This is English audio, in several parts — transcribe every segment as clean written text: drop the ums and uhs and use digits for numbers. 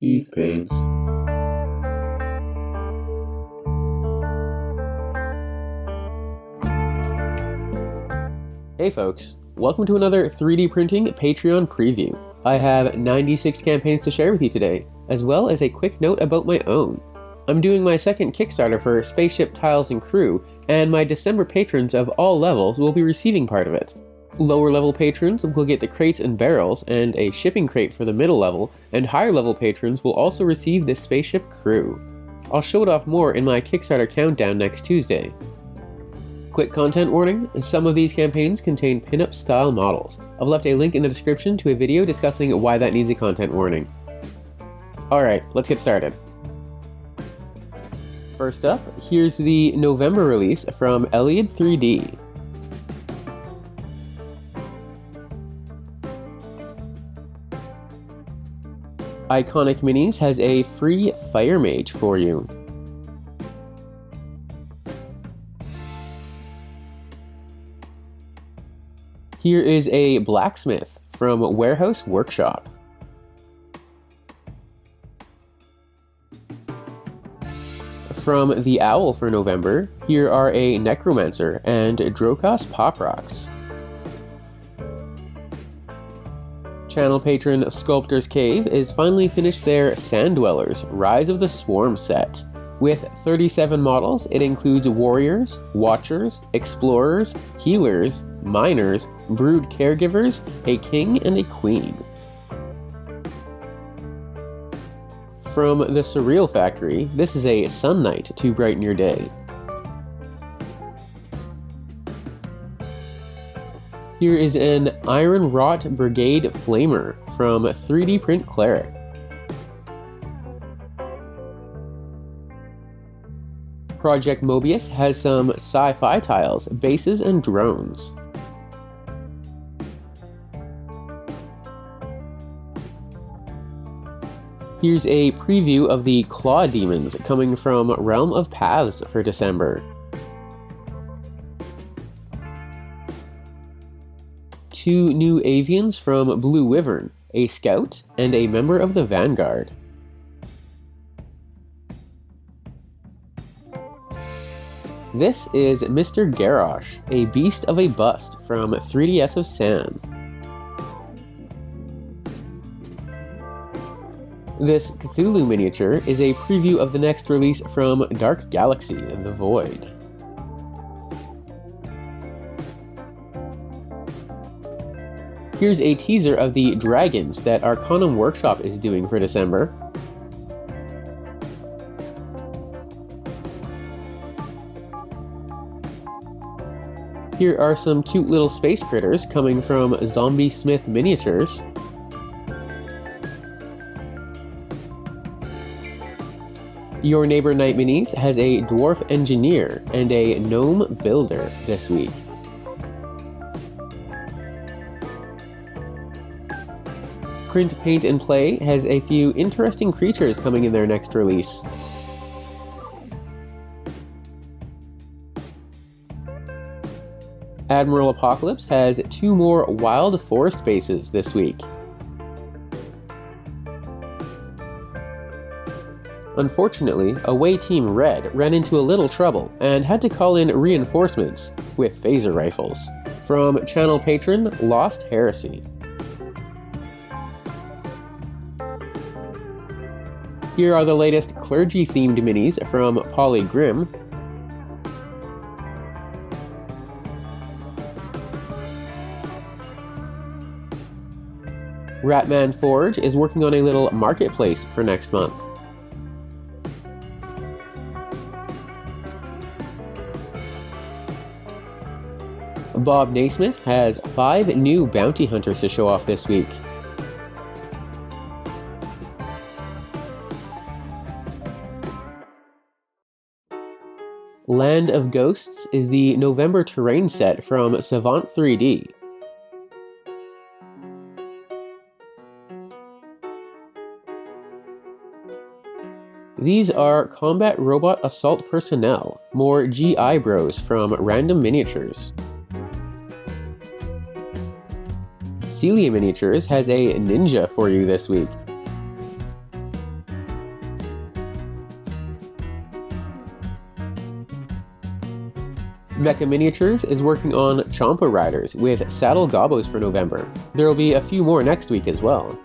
Eve paints. Hey folks, welcome to another 3D printing Patreon preview. I have 96 campaigns to share with you today, as well as a quick note about my own. I'm doing my second Kickstarter for Spaceship Tiles and Crew, and my December patrons of all levels will be receiving part of it. Lower level patrons will get the crates and barrels and a shipping crate for the middle level, and higher level patrons will also receive the Spaceship Crew. I'll show it off more in my Kickstarter countdown next Tuesday. Quick content warning, some of these campaigns contain pinup style models. I've left a link in the description to a video discussing why that needs a content warning. Alright, let's get started. First up, here's the November release from Iliad 3D. Iconic Minis has a free Fire Mage for you. Here is a Blacksmith from Warehouse Workshop. From the Owl for November, here are a Necromancer and Drokos Pop Rocks. Channel patron Sculptor's Cave is finally finished their Sand Dwellers Rise of the Swarm set. With 37 models, it includes warriors, watchers, explorers, healers, miners, brood caregivers, a king, and a queen. From the Surreal Factory, this is a Sun Knight to brighten your day. Here is an Iron Wrought Brigade Flamer from 3D Print Cleric. Project Mobius has some sci-fi tiles, bases, and drones. Here's a preview of the Claw Demons coming from Realm of Paths for December. Two new avians from Blue Wyvern, a scout and a member of the Vanguard. This is Mr. Garrosh, a beast of a bust from 3DS of San. This Cthulhu miniature is a preview of the next release from Dark Galaxy, The Void. Here's a teaser of the dragons that Arcanum Workshop is doing for December. Here are some cute little space critters coming from Zombie Smith Miniatures. Your Neighbor Night Minis has a Dwarf Engineer and a Gnome Builder this week. Print, Paint, and Play has a few interesting creatures coming in their next release. Admiral Apocalypse has 2 more Wild Forest bases this week. Unfortunately, Away Team Red ran into a little trouble and had to call in reinforcements with phaser rifles. From channel patron Lost Heresy. Here are the latest clergy-themed minis from Polly Grimm. Ratman Forge is working on a little marketplace for next month. Bob Naismith has 5 new bounty hunters to show off this week. Land of Ghosts is the November terrain set from Savant 3D. These are Combat Robot Assault Personnel, more GI Bros from Random Miniatures. Celia Miniatures has a ninja for you this week. Mecha Miniatures is working on Champa Riders with saddle gobos for November. There will be a few more next week as well.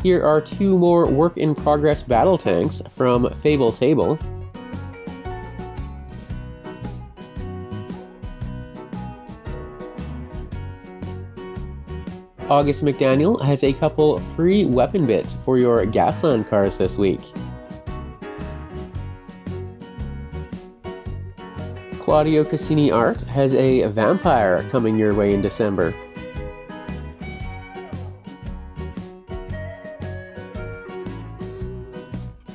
Here are 2 more work-in-progress battle tanks from Fable Table. August McDaniel has a couple free weapon bits for your Gasland cars this week. Claudio Cassini Art has a vampire coming your way in December.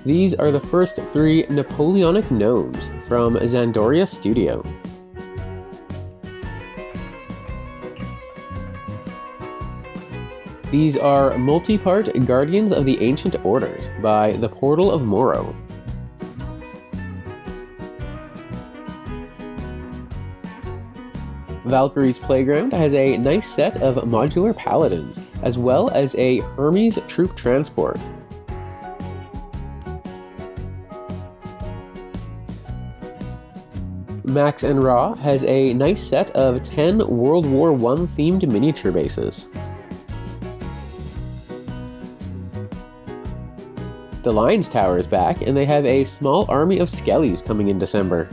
These are the first 3 Napoleonic gnomes from Zandoria Studio. These are multi-part Guardians of the Ancient Orders by The Portal of Morrow. Valkyrie's Playground has a nice set of modular paladins, as well as a Hermes troop transport. Max and Raw has a nice set of 10 World War I themed miniature bases. The Lion's Tower is back, and they have a small army of Skellies coming in December.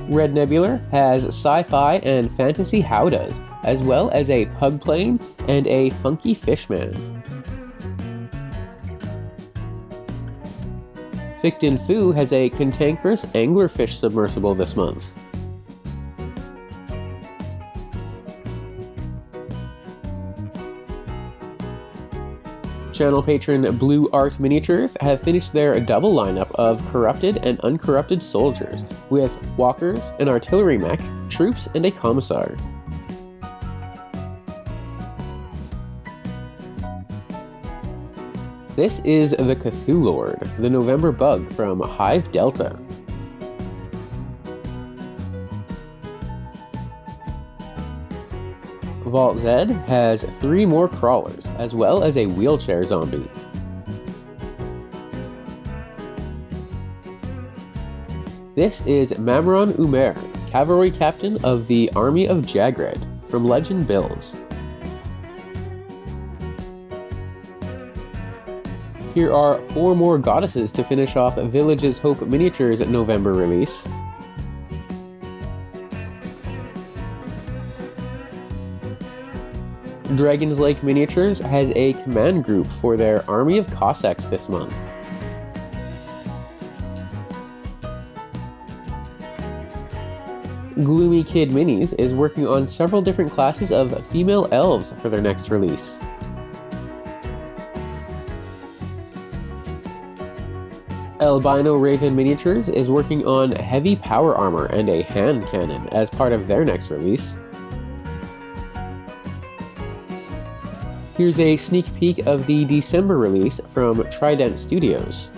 Red Nebular has sci-fi and fantasy howdahs, as well as a pug plane and a funky fishman. Fictin Fu has a cantankerous anglerfish submersible this month. Channel patron Blue Art Miniatures have finished their double lineup of corrupted and uncorrupted soldiers, with walkers, an artillery mech, troops, and a commissar. This is the Cthulhu, the November bug from Hive Delta. Vault Z has 3 more crawlers, as well as a wheelchair zombie. This is Mamron Umer, cavalry captain of the Army of Jagred, from Legend Builds. Here are 4 more goddesses to finish off Village's Hope Miniatures November release. Dragon's Lake Miniatures has a command group for their Army of Cossacks this month. Gloomy Kid Minis is working on several different classes of female elves for their next release. Albino Raven Miniatures is working on heavy power armor and a hand cannon as part of their next release. Here's a sneak peek of the December release from Trident Studios.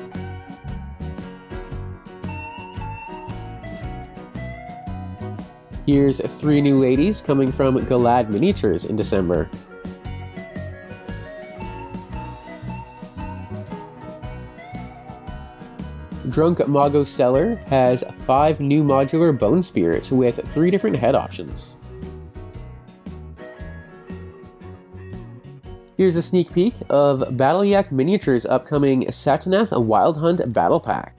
Here's 3 new ladies coming from Galad Miniatures in December. Drunk Mago Cellar has 5 new modular bone spirits with 3 different head options. Here's a sneak peek of Battleyak Miniatures' upcoming Satanath Wild Hunt Battle Pack.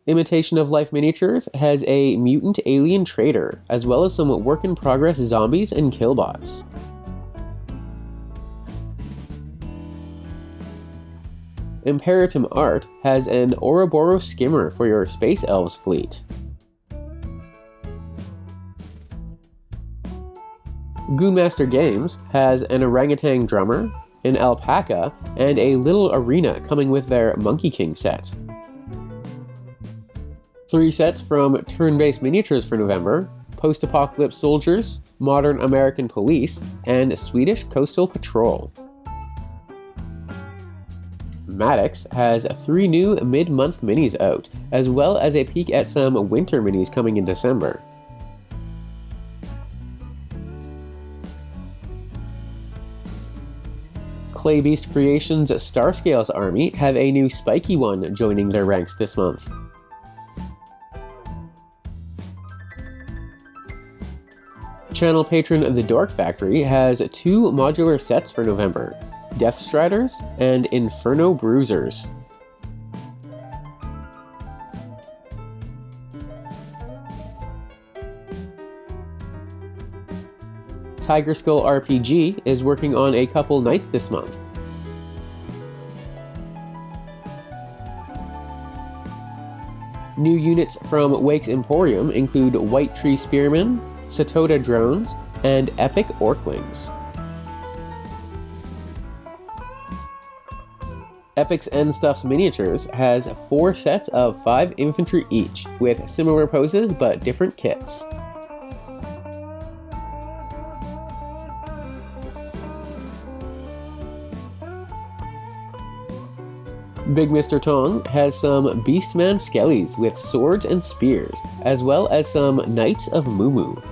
Imitation of Life Miniatures has a mutant alien trader, as well as some work-in-progress zombies and killbots. Imperatum Art has an Ouroboros skimmer for your Space Elves fleet. Goonmaster Games has an orangutan drummer, an alpaca, and a little arena coming with their Monkey King set. 3 sets from Turn-Based Miniatures for November: Post-Apocalypse Soldiers, Modern American Police, and Swedish Coastal Patrol. Maddox has 3 new mid-month minis out, as well as a peek at some winter minis coming in December. Clay Beast Creations' Starscales army have a new spiky one joining their ranks this month. Channel patron The Dork Factory has 2 modular sets for November, Death Striders and Inferno Bruisers. Tiger Skull RPG is working on a couple knights this month. New units from Wake's Emporium include White Tree Spearmen, Satoda drones, and Epic Orkwings. Epic's End Stuff's Miniatures has 4 sets of 5 infantry each, with similar poses but different kits. Big Mr. Tong has some Beastman Skellies with swords and spears, as well as some Knights of Mumu.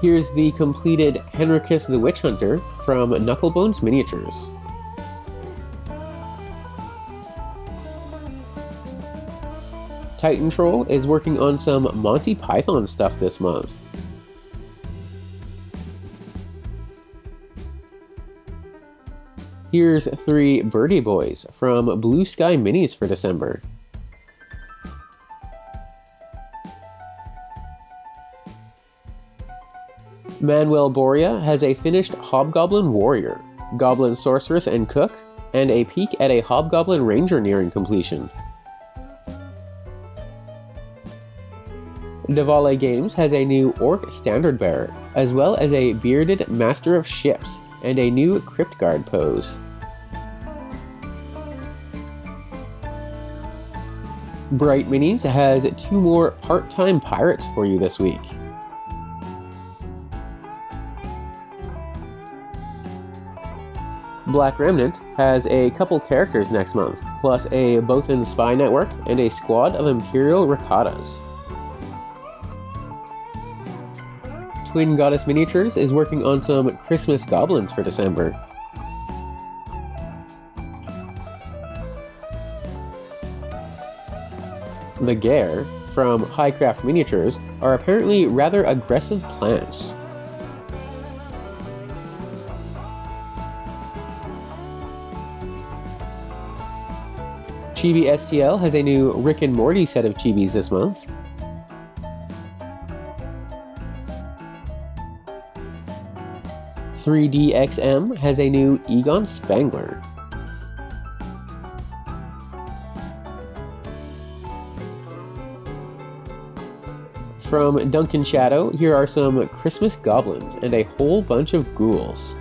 Here's the completed Henricus the Witch Hunter from Knucklebones Miniatures. Titan Troll is working on some Monty Python stuff this month. Here's 3 Birdie Boys from Blue Sky Minis for December. Manuel Boria has a finished Hobgoblin Warrior, Goblin Sorceress and Cook, and a peek at a Hobgoblin Ranger nearing completion. Davale Games has a new Orc Standard Bearer, as well as a bearded Master of Ships, and a new Crypt Guard pose. Bright Minis has 2 more part-time pirates for you this week. Black Remnant has a couple characters next month, plus a Bothan spy network and a squad of Imperial Ricatas. Twin Goddess Miniatures is working on some Christmas goblins for December. The Gare from Highcraft Miniatures are apparently rather aggressive plants. Chibi STL has a new Rick and Morty set of chibis this month. .3DXM has a new Egon Spangler. From Duncan Shadow, here are some Christmas goblins and a whole bunch of ghouls.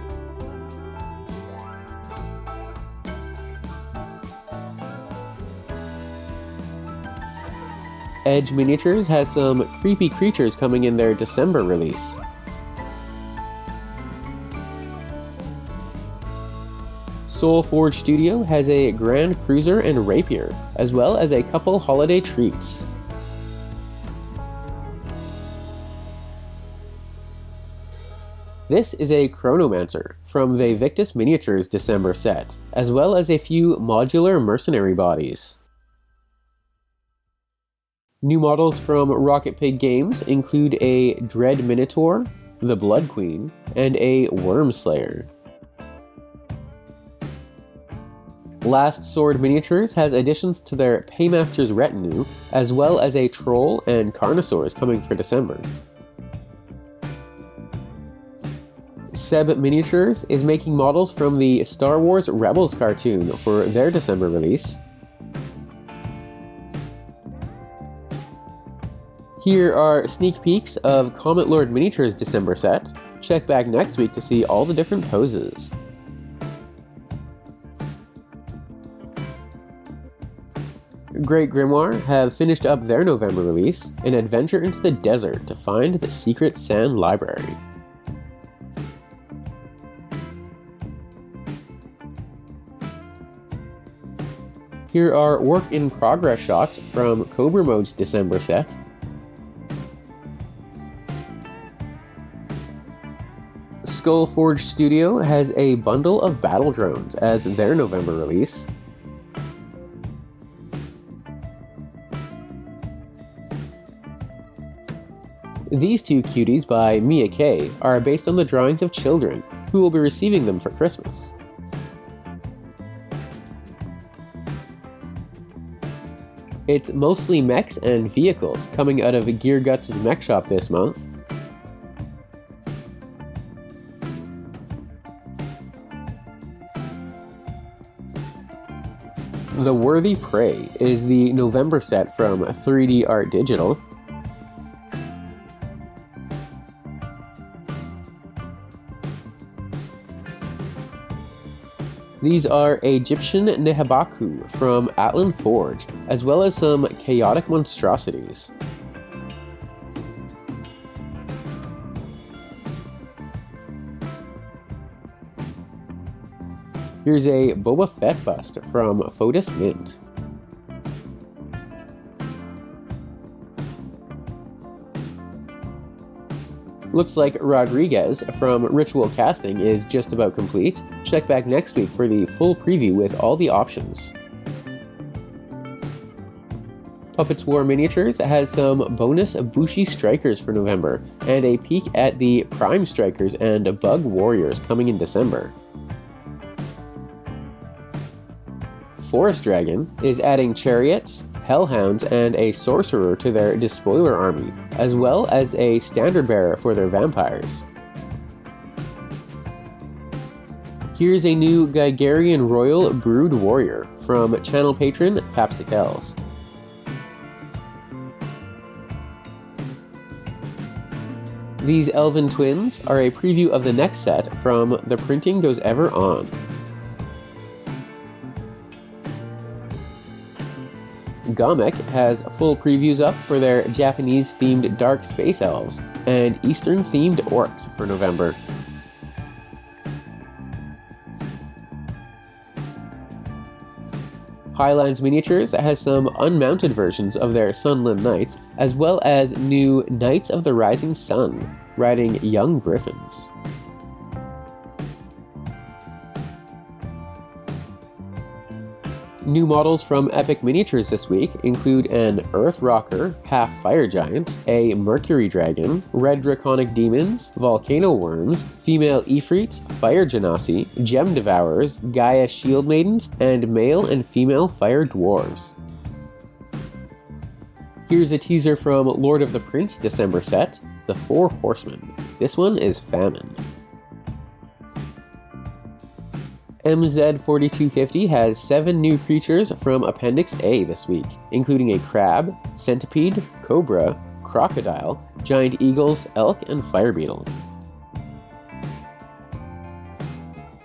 Edge Miniatures has some creepy creatures coming in their December release. Soul Forge Studio has a Grand Cruiser and Rapier, as well as a couple holiday treats. This is a Chronomancer from the Victus Miniatures December set, as well as a few modular mercenary bodies. New models from Rocket Pig Games include a Dread Minotaur, the Blood Queen, and a Worm Slayer. Last Sword Miniatures has additions to their Paymaster's Retinue, as well as a Troll and Carnosaurs coming for December. Seb Miniatures is making models from the Star Wars Rebels cartoon for their December release. Here are sneak peeks of Comet Lord Miniatures December set. Check back next week to see all the different poses. Great Grimoire have finished up their November release, An Adventure into the Desert to find the secret Sand Library. Here are work in progress shots from Cobra Mode's December set. Skullforge Studio has a bundle of battle drones as their November release. These two cuties by Mia K are based on the drawings of children who will be receiving them for Christmas. It's mostly mechs and vehicles coming out of Gear Guts' mech shop this month. The Worthy Prey is the November set from 3D Art Digital. These are Egyptian Nehabaku from Atlan Forge, as well as some chaotic monstrosities. Here's a Boba Fett bust from Fotis Mint. Looks like Rodriguez from Ritual Casting is just about complete. Check back next week for the full preview with all the options. Puppets War Miniatures has some bonus Bushi Strikers for November, and a peek at the Prime Strikers and Bug Warriors coming in December. Forest Dragon is adding Chariots, Hellhounds, and a Sorcerer to their Despoiler army, as well as a Standard Bearer for their Vampires. Here's a new Gigerian Royal Brood Warrior from channel patron Papsicles. These Elven Twins are a preview of the next set from The Printing Goes Ever On. Gomek has full previews up for their Japanese-themed Dark Space Elves and Eastern-themed Orcs for November. Highlines Miniatures has some unmounted versions of their Sunland Knights, as well as new Knights of the Rising Sun, riding young griffins. New models from Epic Miniatures this week include an Earth Rocker, Half Fire Giant, a Mercury Dragon, Red Draconic Demons, Volcano Worms, Female Ifrit, Fire Genasi, Gem Devourers, Gaia Shield Maidens, and male and female Fire Dwarves. Here's a teaser from Lord of the Prince December set, The Four Horsemen. This one is Famine. MZ4250 has 7 new creatures from Appendix A this week, including a crab, centipede, cobra, crocodile, giant eagles, elk, and fire beetle.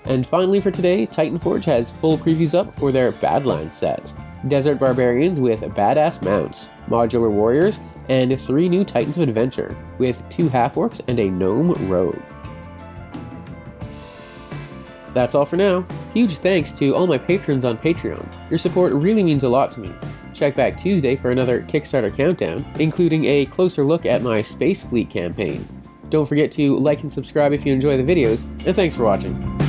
And finally for today, Titanforge has full previews up for their Badlands set. Desert Barbarians with badass mounts, modular warriors, and 3 new Titans of Adventure, with 2 half-orcs and a gnome rogue. That's all for now. Huge thanks to all my patrons on Patreon. Your support really means a lot to me. Check back Tuesday for another Kickstarter countdown, including a closer look at my Space Fleet campaign. Don't forget to like and subscribe if you enjoy the videos, and thanks for watching.